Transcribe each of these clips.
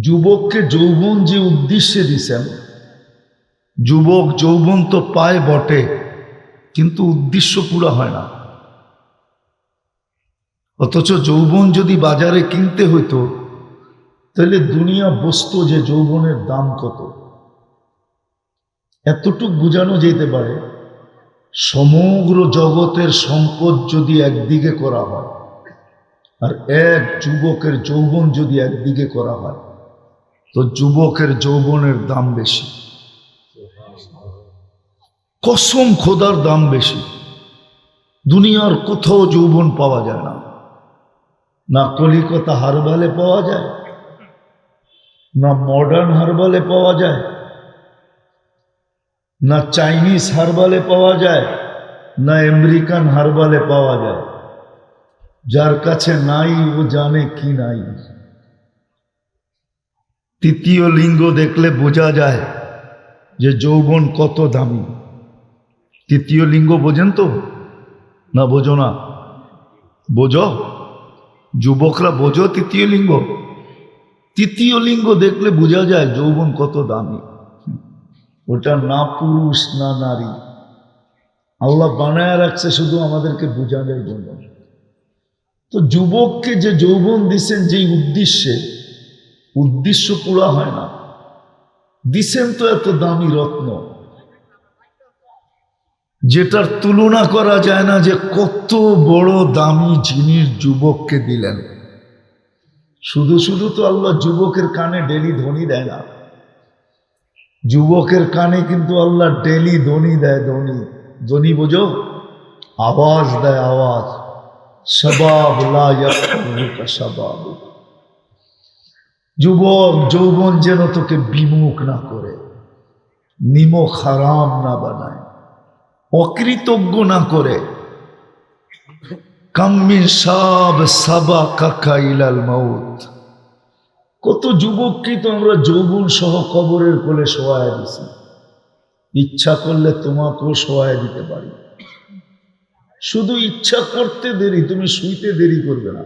যুবককে যৌবন যে উদ্দেশ্যে দিছেন, যুবক যৌবন তো পায় বটে, কিন্তু উদ্দেশ্য পুরা হয় না। অথচ যৌবন যদি বাজারে কিনতে হইতো, তাহলে দুনিয়া বুঝতো যে যৌবনের দাম কত। এতটুক বোঝানো যেতে পারে, সমগ্র জগতের সম্পদ যদি একদিকে করা হয় আর এক যুবকের যৌবন যদি একদিকে করা হয়, তো যুবকের যৌবনের দাম বেশি। কসম খোদার দাম বেশি। দুনিয়ার কোথাও যৌবন পাওয়া যায় না, না কলিকাতা হারবালে পাওয়া যায়, না মডার্ন হারবালে পাওয়া যায়, না চাইনিজ হারবালে পাওয়া যায়, না আমেরিকান হারবালে পাওয়া যায়। যার কাছে নাই ও জানে কি নাই। তৃতীয় লিঙ্গ দেখলে বোঝা যায় যে যৌবন কত দামি। তৃতীয় লিঙ্গ বোঝেন তো না? বোঝো না? বোঝো যুবকরা, বোঝো তৃতীয় লিঙ্গ? তৃতীয় লিঙ্গ দেখলে বোঝা যায় যৌবন কত দামি। ওটা না পুরুষ না নারী, আল্লাহ বানায় রাখছে শুধু আমাদেরকে বোঝানোর জন্য। তো যুবককে যে যৌবন দিছেন যেই উদ্দেশ্যে, উদ্দেশ্য পুরা হয় না। দিছেন তো এত দামি রত্ন, যেটার তুলনা করা যায় না যে কত বড় দামি জিনিস যুবককে দিলেন। শুধু শুধু তো আল্লাহ যুবকের কানে ডেলি ধ্বনি দেয় না। যুবকের কানে কিন্তু আল্লাহ ডেলি ধ্বনি দেয়। ধ্বনি, ধ্বনি বোঝো? আওয়াজ দেয়, আওয়াজ। শাবাব লা ইয়াকুলুকা শাবাব। যুবক যৌবন যেন তোকে বিমুখ না করে, নিমক হারাম না বানায়, অকৃতজ্ঞ না করে। কাম্মিন সাব সাবা কাকা ইলাল মাউত। কত যুবককে তো আমরা যৌবন সহ কবরের কোলে শোয়ায় দিছি। ইচ্ছা করলে তোমাকেও শোয়ায় দিতে পারি। শুধু ইচ্ছা করতে দেরি, তুমি শুইতে দেরি করবে না।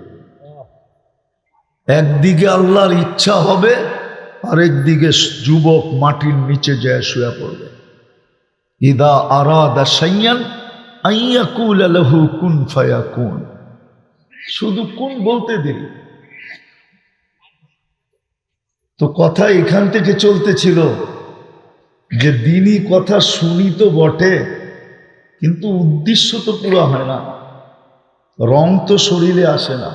একদিকে আল্লাহর ইচ্ছা হবে, আরেকদিকে যুবক মাটির নিচে যায় শুয়ে পড়বে। ইদা আরাদা শাইয়ান আইয়াকুল লাহু কুন ফায়াকুন। শুধু কোন বলতে দেরি। তো কথা এখান থেকে চলতেছিল যে দিনই কথা শুনি তো বটে, কিন্তু উদ্দেশ্য তো পুরো হয় না। রং তো শরীরে আসে না,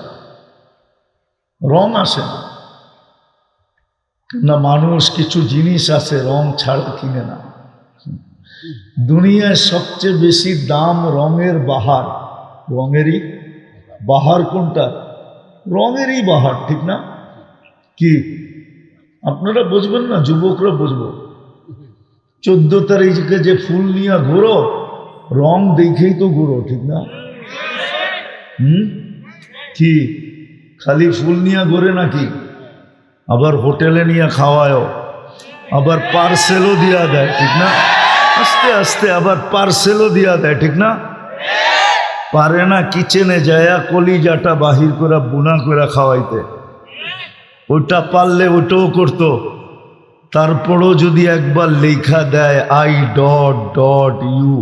রং আসে না। না, মানুষ কিছু জিনিস আছে রং ছাড়া কিনে না। দুনিয়ায় সবচেয়ে বেশি দাম রঙের বাহার। রঙেরই বাহার কোনটা? রঙেরই বাহার, ঠিক না? কি আপনারা বুঝবেন না? যুবকরা বুঝবো। 14 তারিখে যে ফুল নিয়ে ঘোরো, রং দেখেই তো ঘোরো, ঠিক না? কি খালি ফুল নিয়ে ঘোরে নাকি? আবার হোটেলে নিয়ে খাওয়ায়ও, আবার পার্সেলও দিয়া দেয়, ঠিক না? আস্তে আস্তে আবার পার্সেলও দিয়া দেয়, ঠিক না? পারে না কিচেনে যায়া কলিজাটা বাহির করে বুনা করে খাওয়াইতে? ওটা পারলে ওটাও করতো। তারপরও যদি একবার লেখা দেয় আই ডট ডট ইউ,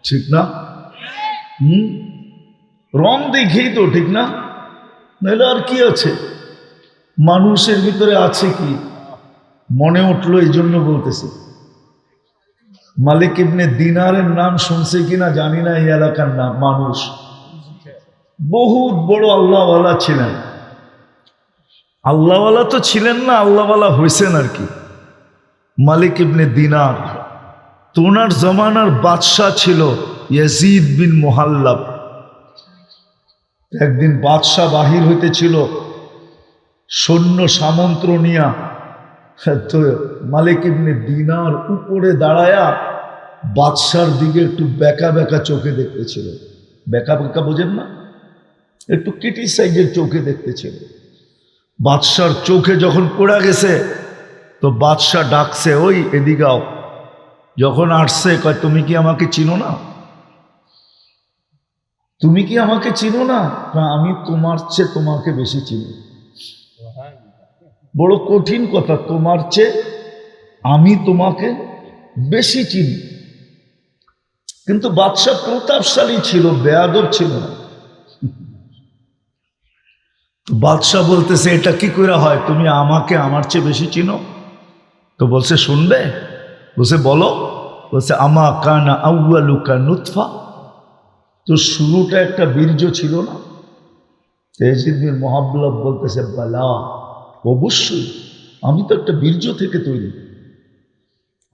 ঠিক না? রং দেখেই তো, ঠিক না? নাহলে আর কি আছে? মানুষের ভিতরে আছে কি? মনে উঠলো এই জন্য বলতেছি। মালিক ইবনে দিনারের নাম শুনছে কিনা জানি না এই এলাকার নাম। মানুষ বহুত বড় আল্লাহওয়ালা ছিলেন। আল্লাহওয়ালা তো ছিলেন না, আল্লাহওয়ালা হয়েছেন আর কি। মালিক ইবনে দিনার, তো ওনার জমানার বাদশাহ ছিল ইয়াজিদ বিন মুহাল্লাব। একদিন বাদশাহ বাহির হইতেছিল সৈন্য সামন্ত নিয়া, তো মালিক ইবনে দিনার উপরে দাঁড়ায়া বাদশার দিকে একটু বেকা বেকা চোখে দেখতেছিল। বেকা বেকা বোঝেন না? একটু কিটি সাইজের চোখে দেখতেছিল। বাদশার চোখে যখন পড়া গেছে, তো বাদশাহ ডাকছে, ওই এদিকাও। যখন আসছে, কয় তুমি কি আমাকে চিনো না? তুমি কি আমাকে চিনো না? আমি তোমার চেয়ে তোমাকে বেশি চিনি। বড় কঠিন কথা, তোমার চেয়ে আমি তোমাকে বেশি চিনি। কিন্তু বাদশাহ প্রতাপশালী ছিল, বেয়াদব ছিল না। বাদশাহ বলতেছে এটা কি করে হয়, তুমি আমাকে আমার চেয়ে বেশি চিনো? তো বলছে শুনবে, বলছে বলো। বলছে আমা কানা আউয়ালুকা নুতফা, তো শুরুটা একটা বীর্য ছিল না? ইয়াজিদ বিন মুহাল্লাব বলতেছে বালা, অবশ্যই আমি তো একটা বীর্য থেকে তৈরি।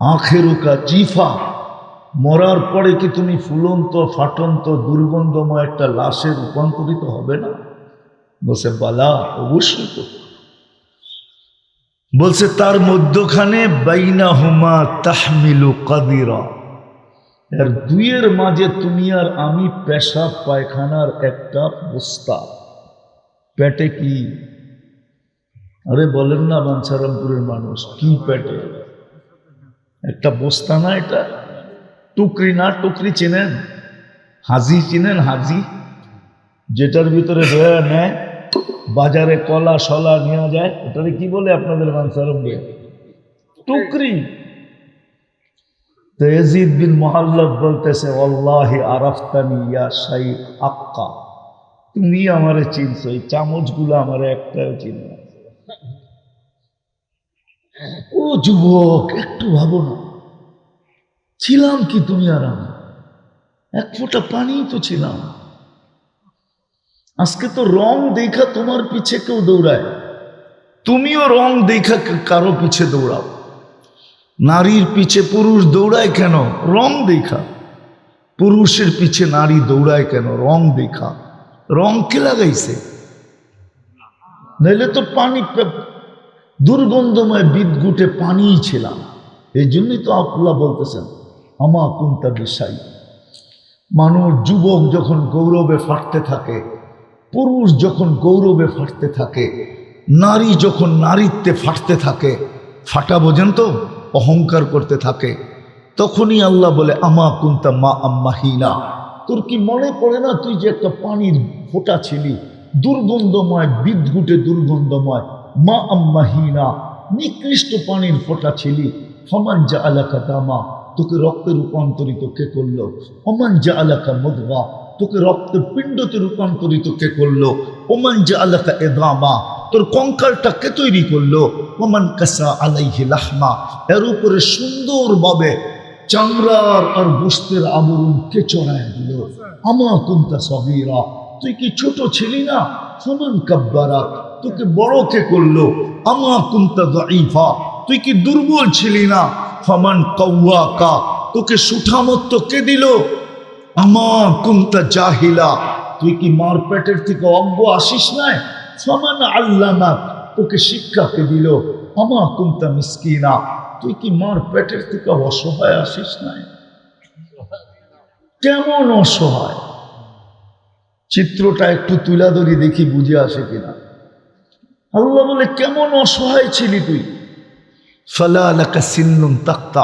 আখেরুকা জিফা, মরার পরে কি তুমি ফুলন্ত ফাটন্ত দুর্গন্ধময় একটা লাশে রূপান্তরিত হবে না? বলছে বালা, অবশ্যই তো। বলছে তার মধ্যখানে বাইনাহুমা তাহমিলু কাদিরা, এর দুইয়ের মাঝে তুমি আর আমি পেশাব পায়খানার একটা বস্তা। পেটে কি? আরে বলেন না বাঞ্ছারামপুরের মানুষ, কি পেটে? একটা বস্তা না এটা? টুকরি না? টুকরি চেনেন? হাজি চিনেন? হাজি যেটার ভিতরে ধরে নেয়, বাজারে কলা সলা নেওয়া যায়, ওটারে কি বলে আপনাদের বাঞ্ছারামপুরে? টুকরি। তো ইয়াজিদ বিন মুহাল্লাব বলতেছে ওয়াল্লাহি আরাফতানি ইয়া শাইখ আক্কা, তুমি আমারে চিনছো, এই চামচগুলো আমারে একটাও চিনো না। ও যুবক, একটু ভাবো না, ছিলাম কি তুমি আর আমি? এক ফোঁটা পানি তো ছিলাম। আজকে তো রং দেখা তোমার পিছে কেউ দৌড়ায়, তুমিও রং দেখা কারো পিছে দৌড়াও। নারীর পিছে পুরুষ দৌড়ায় কেন? রং দেখা। পুরুষের পিছে নারী দৌড়ায় কেন? রং দেখা। রং কে লাগাইছে? নাইলে তো পানি, দুর্গন্ধময় বিদঘুটে পানিই ছিলাম। এই জন্যই তো আল্লাহ বলতেছেন আমা কুনতা বিশাই। মানুষ, যুবক যখন গৌরবে ফাটতে থাকে, পুরুষ যখন গৌরবে ফাটতে থাকে, নারী যখন নারীত্বে ফাটতে থাকে, ফাটা বোঝেন তো, অহংকার করতে থাকে, তখনই আল্লাহ বলে আমা কুনতা মা আম্মাহিনা, তোর কি মনে পড়ে না তুই যে একটা পানির ফোঁটা ছিলি, দুর্গন্ধময় বিদঘুটে দুর্গন্ধময়, মা আম্মাহিনা, নিকৃষ্ট পানির ফোঁটা ছিলি। ফমান যা আলাকা দামা, তোকে রক্তে রূপান্তরিত কে করলো? ওমান যা আলাকা মুদগা, তোকে রক্তের পিণ্ডতে রূপান্তরিত কে করলো? ওমান যা আলাকা এদামা, তোর কঙ্কালটা কে তৈরি করলো? ওমান কাসা আলাইহি লাহমা, এর উপরে সুন্দরভাবে চামড়ার আর গোশতের আবরণ কে চড়ায় দিল? আমা কুনতা সগীরা, তুই কি ছোট ছিলি না? ফামান কাব্বারা, তোকে বড় কে করলো? আমা কুনতা দাঈফা, তুই কি দুর্বল ছিলি না? ফামান কাওয়াকা, তোকে সুঠামত্ব কে দিল? আমা কুনতা জাহিলা, তুই কি মার পেটের থেকে অজ্ঞ আসিস নাই? ফামান আল্লামা, তোকে শিক্ষা কে দিল? আমা কুনতা মিসকিনা, তুই কি মার পেটের থেকে অসহায় আসিস নাই? কেমন অসহায়, চিত্রটা একটু তুলা ধরি, দেখি বুঝে আসে কিনা। আল্লাহ বলে কেমন অসহায় ছিলি তুই। ফালা আলাকা সিন্নুন তাক্তা,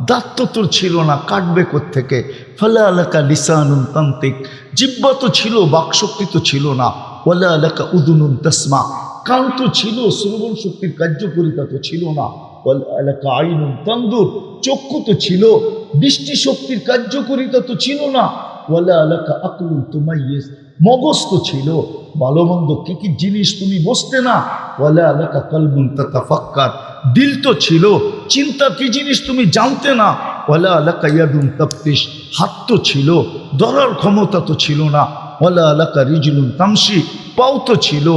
দাঁত তো তোর ছিল না, কাটবে কোত্থেকে? ফালা আলাকা লিসানুন তান্তিক, জিহ্বা তো ছিল, বাকশক্তি তো ছিল না। ওয়ালা আলাকা উদুনুন তাসমা, কান তো ছিল, শ্রবণ শক্তির কার্যকরিতা তো ছিল না। ওয়ালা আলাকা আইনুন তানদুর, চক্ষু তো ছিল, দৃষ্টি শক্তির কার্যকরিতা তো ছিল না। ওয়ালা আলাকা আকলুন তুমাইয়িজ, মগজ তো ছিল, ভালো মন্দ কি কি জিনিস তুমি বুঝতে না। ওয়ালা আলাকা কলবুন তাতাফাক্কার, দিল তো ছিল, চিন্তা কি জিনিস তুমি জানতে না। ওয়ালা আলাকা ইয়াদুন তাফতিশ, হাত তো ছিল, ধরার ক্ষমতা তো ছিল না। ওয়ালা আলাকা রিজলুন তামশি, পাও তো ছিল,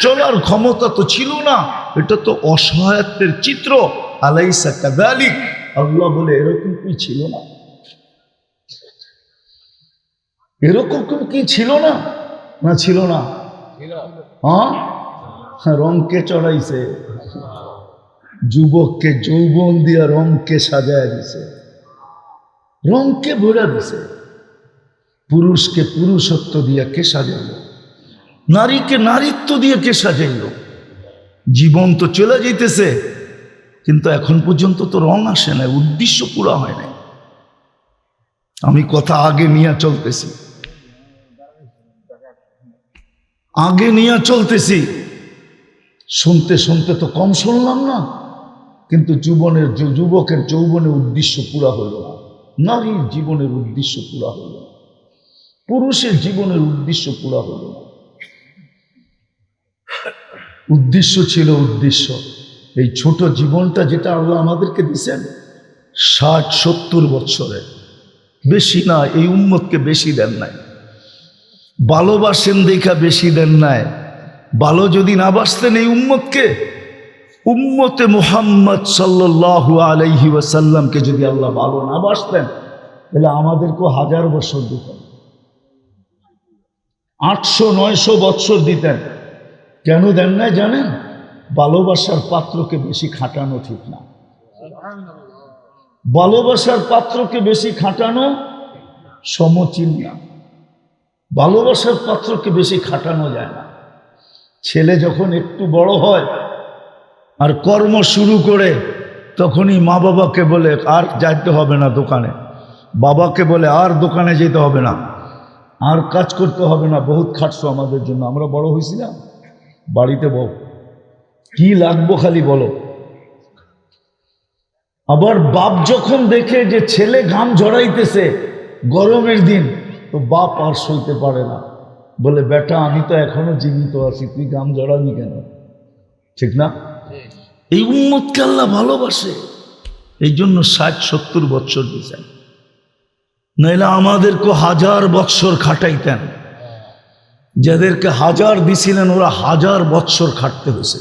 চলার ক্ষমতা তো ছিল না। এটা তো অসহায়ত্বের চিত্র। আলাইসা কাযালিক, আল্লাহ বলে এরকম কি ছিল না? এরকম কি ছিল না? না ছিল না? হ্যাঁ, রংকে চড়াইছে, যুবককে যৌবন দিয়া রংকে সাজায় দিছে, রংকে ভরা দিছে। পুরুষকে পুরুষত্ব দিয়া কে সাজাইল? নারীকে নারীত্ব দিয়ে কে সাজাইল? জীবন তো চলে যাইতেছে, কিন্তু এখন পর্যন্ত তো রং আসে না, উদ্দেশ্য পুরা হয় না। আমি কথা আগে নিয়ে চলতেছি, আগে নিয়ে চলতেছি। শুনতে শুনতে তো কম শুনলাম না, কিন্তু যুবকের যৌবনের উদ্দেশ্য পুরা হইল না, নারীর জীবনের উদ্দেশ্য পুরা হইল না, পুরুষের জীবনের উদ্দেশ্য পুরা হইল না। উদ্দেশ্য ছিল এই ছোট জীবনটা যেটা আল্লাহ আমাদেরকে দিছেন 60-70 বছরে, বেশি না। এই উম্মতকে বেশি দেন নাই, ভালোবাসেন দেখা বেশি দেন নাই। ভালো যদি না বাসতেন এই উম্মতকে, উম্মতে মুহাম্মদ সাল্লাল্লাহু আলাইহি ওয়াসাল্লামকে যদি আল্লাহ ভালো না বাসতেন, তাহলে আমাদেরকেও 1000 বছর দিতেন, 800-900 বছর দিতেন। কেন দেন নাই জানেন? ভালোবাসার পাত্রকে বেশি খাটানো ঠিক না। ভালোবাসার পাত্রকে বেশি খাটানো সমচিন না। ভালোবাসার পাত্রকে বেশি খাটানো যায় না। ছেলে যখন একটু বড় হয় আর কর্ম শুরু করে, তখনই মা বাবাকে বলে আর যাইতে হবে না দোকানে, বাবাকে বলে আর দোকানে যেতে হবে না, আর কাজ করতে হবে না, বহুত খাটছো আমাদের জন্য, আমরা বড় হয়েছি না, বাড়িতে বল কি লাগবো খালি বলো। আবার বাপ যখন দেখে যে ছেলে ঘাম ঝরাইতেছে গরমের দিন, তো বাপ আর সইতে পারে না, বলে বেটা আমি তো এখনো জীবিত আছি, তুই ঘাম ঝরাবি কেন? ঠিক না? এই উম্মতকে আল্লাহ ভালোবাসে, এই জন্য 60-70 বছর দিয়েছেন, নইলে আমাদেরকে 1000 বছর খাটাইতেন। যাদেরকে 1000 দিছিলেন ওরা 1000 বছর খাটতে হয়েছে।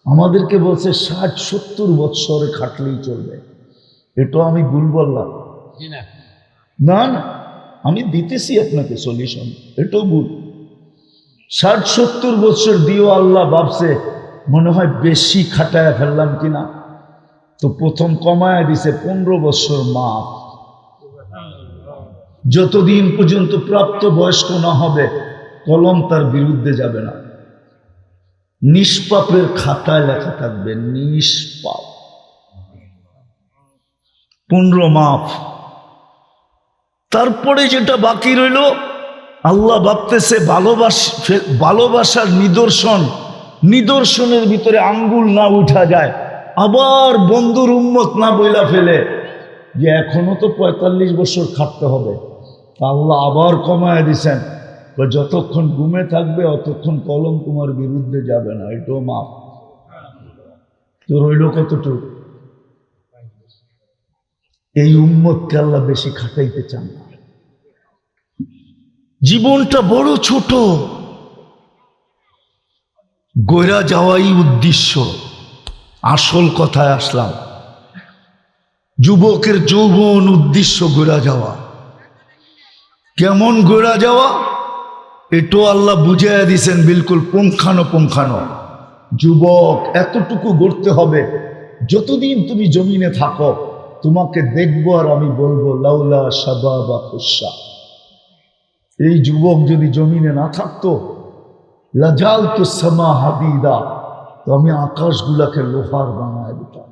আমাদেরকে বলছে 60-70 বছরে খাটলেই চলবে। এটা আমি ভুল বললাম না, না, আমি দিতেছি আপনাকে সলিউশন, এটাও ভুল। 60-70 বছর দিয়েও আল্লাহ ভাবছে মনে হয় বেশি খাটায় ফেললাম কিনা, তো প্রথম কমায় দিছে 15 বছর মাফ। যতদিন পর্যন্ত প্রাপ্ত বয়স্ক না হবে কলম তার বিরুদ্ধে যাবে না, নিষ্পাপের খাতায় লেখা থাকবে নিষ্পাপ, 15 মাফ। তারপরে যেটা বাকি রইল, আল্লাহ ভাবতেছে ভালোবাসার নিদর্শনের ভিতরে আঙ্গুল না উঠা যায়, আবার বন্ধুর উম্মত না বইলা ফেলে যে এখনো তো 45 বছর খাটতে হবে। আল্লাহ আবার কমায় দিছেন, যতক্ষণ ঘুমে থাকবে অতক্ষণ কলম তোমার বিরুদ্ধে যাবে না, এটাও মাফ। তো রইল কতটুকু? এই উম্মতকে আল্লাহ বেশি খাটাইতে চান না। জীবনটা বড় ছোট, গইরা যাওয়াই উদ্দেশ্য। আসল কথায় আসলাম, যুবকের যৌবন উদ্দেশ্য গইরা যাওয়া। কেমন গইরা যাওয়া এটাও আল্লাহ বুঝাইয়া দিছেন বিলকুল পুঙ্খানো। যুবক এতটুকু গড়তে হবে, যতদিন তুমি জমিনে থাকো তোমাকে দেখবো আর আমি বলবো লাউলা শাবাবা খুশা। এই যুবক যদি জমিনে না থাকতো, লাজাল তো সামা হাদিদা, তো আমি আকাশগুলাকে লোহার বানায় দিতাম,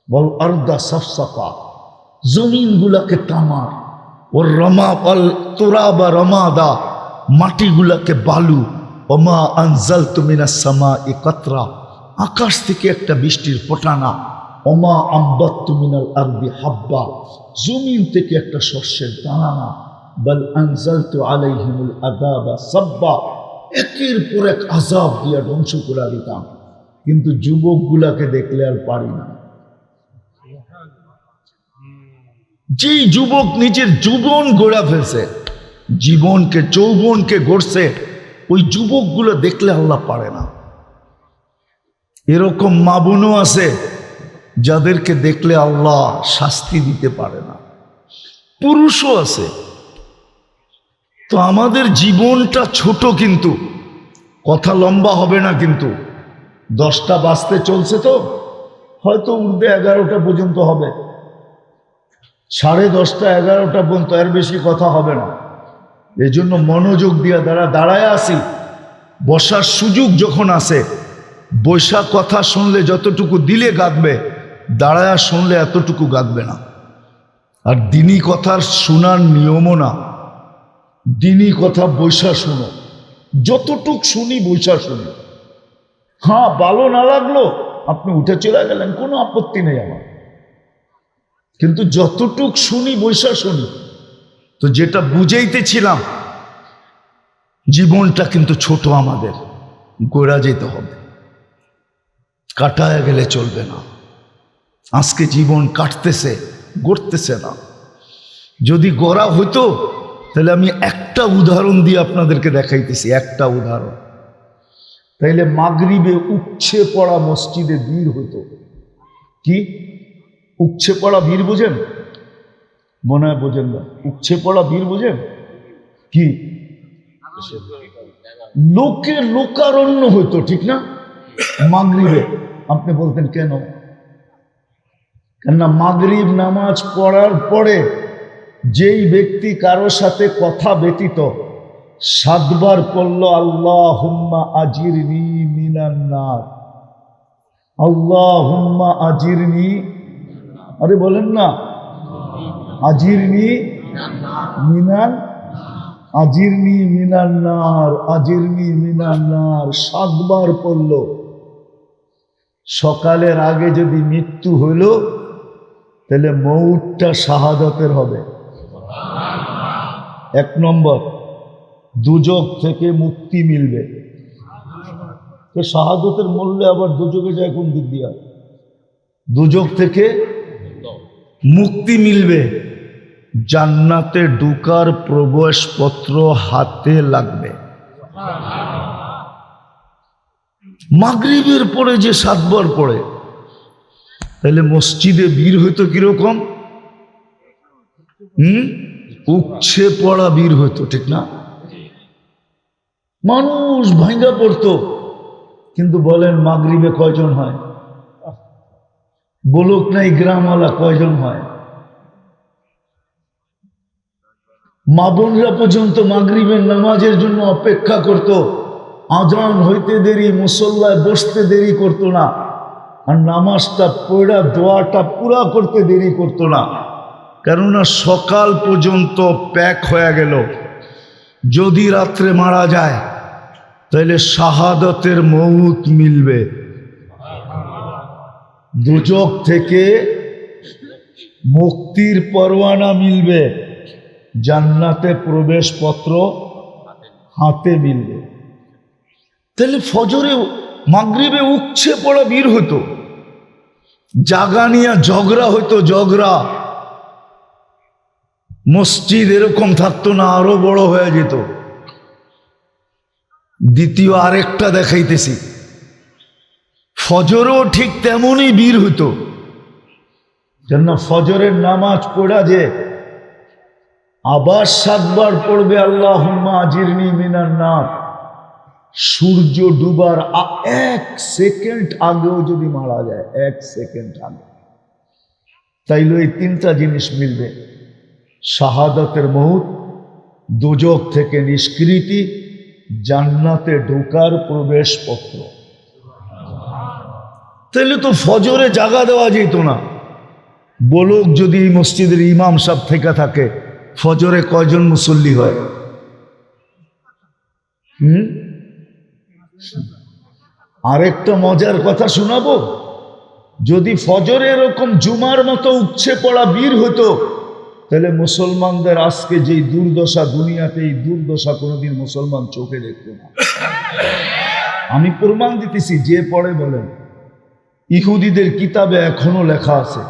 বল আরদা সাফসাফা, জমিনগুলাকে তামার, ওর রমা বল তোরাবা রমাদা, মাটিগুলাকে বালু, ওমা আনজালতু মিনাস সামাই কাতরা, আকাশ থেকে একটা বৃষ্টির ফোঁটানা, ওমা আম্বাত্তু মিনাল আরদি হাব্বা, জমিন থেকে একটা শস্যের দানা না, বল আনজালতু আলাইহিমুল আযাবা সাব্বা, একের পর এক আযাব দিয়া ধ্বংস করে দিতাম। কিন্তু যুবকগুলাকে দেখলে আর পারি না। যেই যুবক নিজের জীবন গড়া ফেলছে, জীবনকে যৌবনকে গড়ছে, ওই যুবকগুলো দেখলে আল্লাহ পারে না। এরকম মা বোনও আছে যাদেরকে দেখলে আল্লাহ শাস্তি দিতে পারে না, পুরুষও আছে। তো আমাদের জীবনটা ছোট, কিন্তু কথা লম্বা হবে না, কিন্তু 10টা বাজতে চলছে, তো হয়তো উর্ধে 11টা পর্যন্ত হবে, 10:30, 11টা পর্যন্ত, এর বেশি কথা হবে না। এই জন্য মনোযোগ দিয়া দাঁড়ায় আসি। বসার সুযোগ যখন আসে, বৈশা কথা শুনলে যতটুকু দিলে গাঁদবে, দাঁড়ায়া শুনলে এতটুকু গাঁদবে না। আর দিনী কথার শোনার নিয়মও না, দিনী কথা বৈশা শুনো, যতটুক শুনি বৈশা শুনি। হ্যাঁ, ভালো না লাগলো আপনি উঠে চলে গেলেন, কোনো আপত্তি নেই আমার। কিন্তু যতটুক শুনি বৈশা শুনি, তো যেটা বুঝাইতেছিলাম, জীবনটা কিন্তু ছোট, আমাদের গোড়া যেতে হবে, কাটায় গেলে চলবে না। আজকে জীবন কাটতেছে, গড়তেছে না। যদি গড়া হইতো তাহলে আমি একটা উদাহরণ দিয়ে আপনাদেরকে দেখাইতেছি, একটা উদাহরণ। তাইলে মাগরিবে উপছে পড়া মসজিদে ভিড় হইতো। কি উপছে পড়া ভিড় বুঝেন? মনে হয় বোঝেন না। উপছে পড়া ভিড় বুঝেন কি? লোকে লোকারণ্য হইতো, ঠিক না? মাগরিবে আপনি বলতেন কেন? কেননা মাগরিব নামাজ পড়ার পরে যেই ব্যক্তি কারো সাথে কথা ব্যতীত 7 বার পড়ল আল্লাহুম্মা আজিরনি মিনান নার, আল্লাহুম্মা আজিরনি, আরে বলেন না, আজিরনি মিনান, আজিরনি মিনান নার, আজিরনি মিনান নার 7 বার পড়ল। সকালের আগে যদি মৃত্যু হইল তাহলে মৌতটা শাহাদাতের হবে। 1 নম্বর, দুজক থেকে মুক্তি মিলবে। তো শাহাদতের মূল্যে আবার দুজকে যায় কোন দিক দিয়া? দুজক থেকে মুক্তি মিলবে, জান্নাতে ঢুকার প্রবেশপত্র হাতে লাগবে। মাগরিবের পরে যে 7 বার পড়ে, তাহলে মসজিদে ভিড় হইতো কিরকম? উপছে পড়া ভিড় হইতো, ঠিক না? মানুষ ভাঙ্গা পড়তো। কিন্তু বলেন মাগরিবে কয়জন হয়? বলুক নাই গ্রামওয়ালা কয়জন হয়? মা বোনরা পর্যন্ত মাগরিবের নামাজের জন্য অপেক্ষা করত। আজান হইতে দেরি, মুসল্লায় বসতে দেরি করতো না, আর নামাজটা পড়া দোয়াটা পুরা করতে দেরি করতো না। কেননা সকাল পর্যন্ত প্যাক হয়ে গেল। যদি রাত্রে মারা যায় তাহলে শাহাদাতের মৌত মিলবে, দুজক থেকে মুক্তির পরোয়ানা মিলবে, জান্নাতে প্রবেশপত্র হাতে মিলবে। তাহলে ফজরে মাগরিবে উপছে পড়া ভিড় হতো, জাগা নিয়ে ঝগড়া হইতো, ঝগড়া। মসজিদ এরকম থাকতো না, আরো বড় হয়ে যেত। দ্বিতীয় আরেকটা দেখাইতেছি, ফজরও ঠিক তেমনই ভিড় হতো। কেননা ফজরের নামাজ পড়া যে আবার 7 বার পড়বে আল্লাহুম্মা আজিরনি মিনান নার, সূর্য ডুবার 1 সেকেন্ড আগেও যদি মারা যায়, 1 সেকেন্ড আগে, তাইলে এই 3টা জিনিস মিলবে: শাহাদাতের মৌত, দোজক থেকে নিষ্কৃতি, জান্নাতে ঢোকার প্রবেশপত্র। তাইলে তো ফজরে জাগা দেওয়া যেত না। বলুক যদি এই মসজিদের ইমাম সাহেব থেকে থাকে, ফজরে কয়জন মুসল্লি হয়? আরেকটা মজার কথা শোনাবো। যদি ফজরে এরকম জুমার মতো উপছে পড়া ভিড় হতো, তাহলে মুসলমানদের আজকে যেই দুর্দশা, দুনিয়াতে এই দুর্দশা কোনোদিন মুসলমান চোখে দেখতো না। আমি প্রমাণ দিতেছি, যে পড়ে বলেন। ইহুদিদের কিতাবে এখনো লেখা আছে,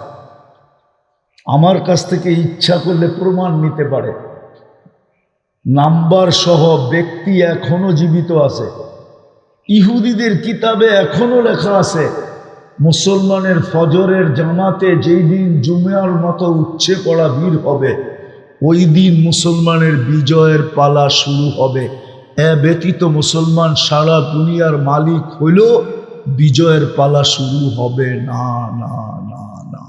আমার কাছ থেকে ইচ্ছা করলে প্রমাণ নিতে পারে, নাম্বার সহ ব্যক্তি এখনো জীবিত আছে। ইহুদিদের কিতাবে এখনো লেখা আছে, মুসলমানের ফজরের জামাতে যেই দিন জুমার মতো উপছে পড়া ভিড় হবে, ওই দিন মুসলমানের বিজয়ের পালা শুরু হবে। এ ব্যতীত মুসলমান সারা দুনিয়ার মালিক হইল, বিজয়ের পালা শুরু হবে না, না, না, না।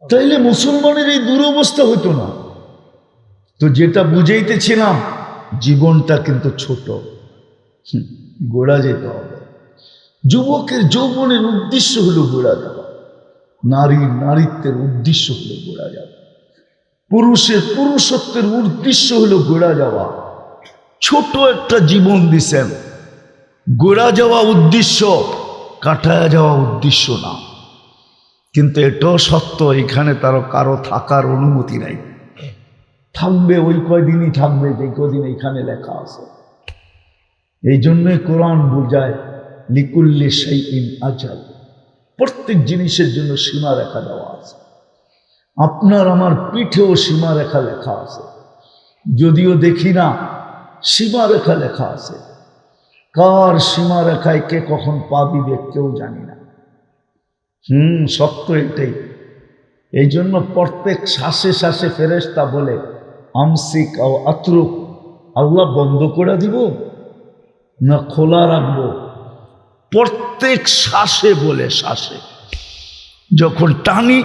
তাইলে মুসলমানের এই দুরবস্থা হইতো না। তো যেটা বুঝাইতেছিলাম, জীবনটা কিন্তু ছোট, গোড়া যেতে হবে। যুবকের যৌবনের উদ্দেশ্য হলো গোড়া যাওয়া, নারীর নারীত্বের উদ্দেশ্য হলো গোড়া যাওয়া, পুরুষের পুরুষত্বের উদ্দেশ্য হলো গোড়া যাওয়া। ছোট একটা জীবন দিছেন, গোড়া যাওয়া উদ্দেশ্য, কাটায় যাওয়া উদ্দেশ্য না। কিন্তু এটাও সত্য, এখানে তারও কারো থাকার অনুমতি নাই। থাকবে ওই কয়দিনই থাকবে যে কদিন এখানে লেখা আছে। এই জন্যই কোরআন বোঝায় লিকুল্লি শাইইন আজাল, প্রত্যেক জিনিসের জন্য সীমারেখা দেওয়া আছে। আপনার আমার পিঠেও সীমারেখা লেখা আছে, যদিও দেখি না, সীমারেখা লেখা আছে। কার সীমারেখায় কে কখন পা দিবে কেউ জানি না। সত্য এটাই। এই জন্য প্রত্যেক শ্বাসে শ্বাসে ফেরেশতা বলে আমসিক ও আতরুক, আল্লাহ বন্ধ করে দিব না খোলা রাখবো। প্রত্যেক শ্বাসে বলে, শ্বাসে যখন টানি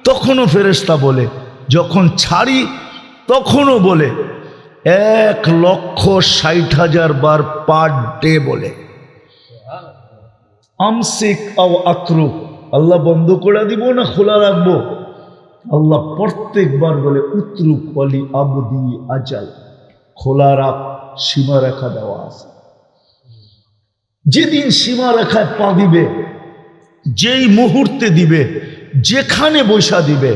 তখনও ফেরেশতা বলে, যখন ছাড়ি তখনও বলে। 1,60,000 বার পার ডে বলে আমসিক আও আতরুক, আল্লাহ বন্ধ করে দিব না খোলা রাখবো। আল্লাহ প্রত্যেকবার বলে উতরুক ওয়ালি আবদি আজাল, খোলা রাখ, সীমারেখা দেওয়া আছে। যেদিন সীমারেখায় পা দিবে, যেই মুহূর্তে দিবে, যেখানে বৈশা দিবে,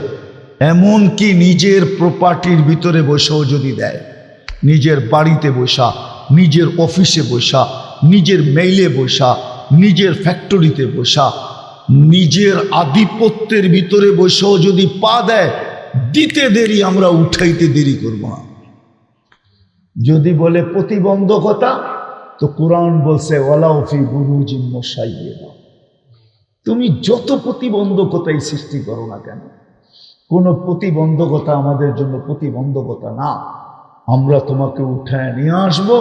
এমনকি নিজের প্রপার্টির ভিতরে বৈশাও যদি দেয়, নিজের বাড়িতে বৈশা, নিজের অফিসে বৈশা, নিজের মেইলে বৈশা, নিজের ফ্যাক্টরিতে বৈশা, নিজের আধিপত্যের ভিতরে বৈশাও যদি পা দেয়, দিতে দেরি, আমরা উঠাইতে দেরি করব না। যদি বলে প্রতিবন্ধকতা, তো কোরআন বলছে ওয়ালাউ ফি বুরুজিন মুশাইয়্যাদা, তুমি যত প্রতিবন্ধকতাই সৃষ্টি করো না কেন, কোনো প্রতিবন্ধকতা আমাদের জন্য প্রতিবন্ধকতা না। আমরা তোমাকে উঠায় নিয়ে আসবো।